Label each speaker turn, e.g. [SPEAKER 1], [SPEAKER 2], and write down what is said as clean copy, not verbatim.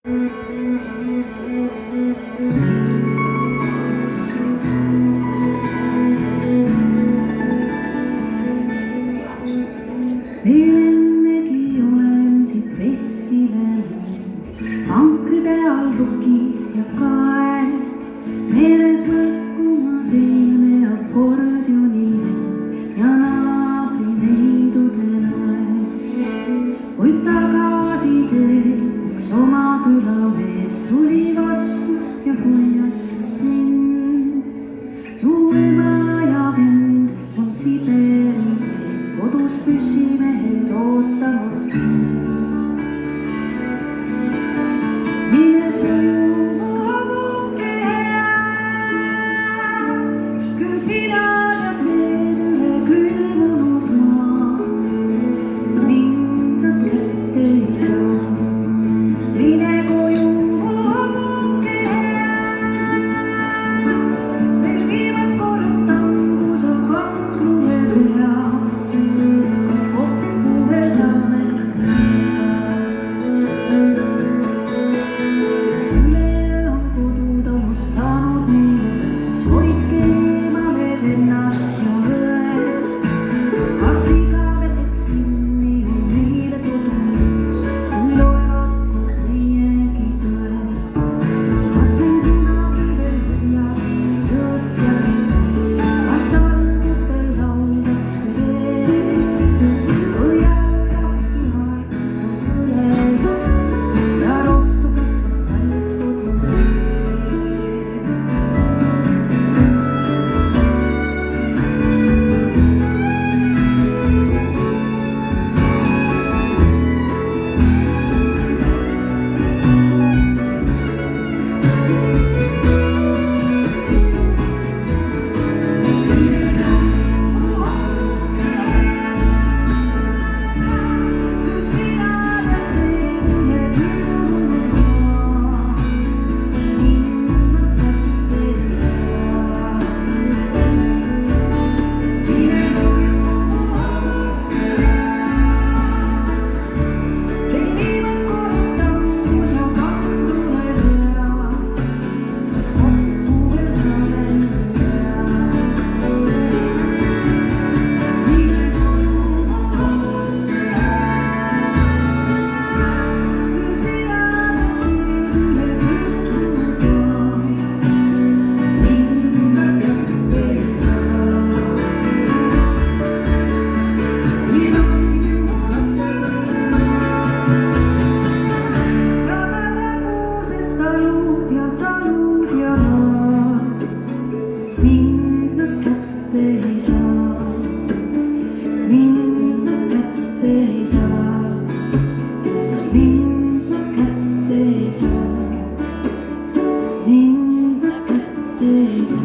[SPEAKER 1] veel ennegi olen siit veskile vankride all pukis ja kael, meeles võlkumas eelne akordioni ja naabri neidude näe. kuid tagasi teel üks oma külamees tuli vastu ja hoiatas mind. Su ema ja vend on Siberi teel, kodus püssimehed ootamas sind. Mine koju, mu hobuke hea, küll sina tead need üle külmunud maa. Mind nad kätte ei saa. Mine koju, mu hobuke hea, veel viimast korrutan, kui sa kangrule pea. Kas kokku veel saame? Üleöö on kodutalus saanud meelde, hoidke eemale vennad ja õed. Kas igaveseks kinni on meile kodus, kui loevad kord meiegi tõed? Kas on kunagi veel hoiab tõots ja mind, kas valgutel lauldakse veel? Või jällabki maailmas on põlev ja rohtu kasvab kallis koduteel. Küll sina tead neid üle külmunud maa. Mind nad kätte ei saa. Mine koju, mu hobuke hea, veel viimast korrutan, kui sa kangrule pea. Kas kokku veel saame pea? Mine koju, mu hobuke hea, küll sina tead neid üle külmunud maa. Mind nad kätte ei saa. Siin on ju kraetegused talud ja salud ja maad. Mind nad kätte ei saa. Mind nad kätte ei saa. Mind nad kätte ei saa. Mind nad kätte ei saa.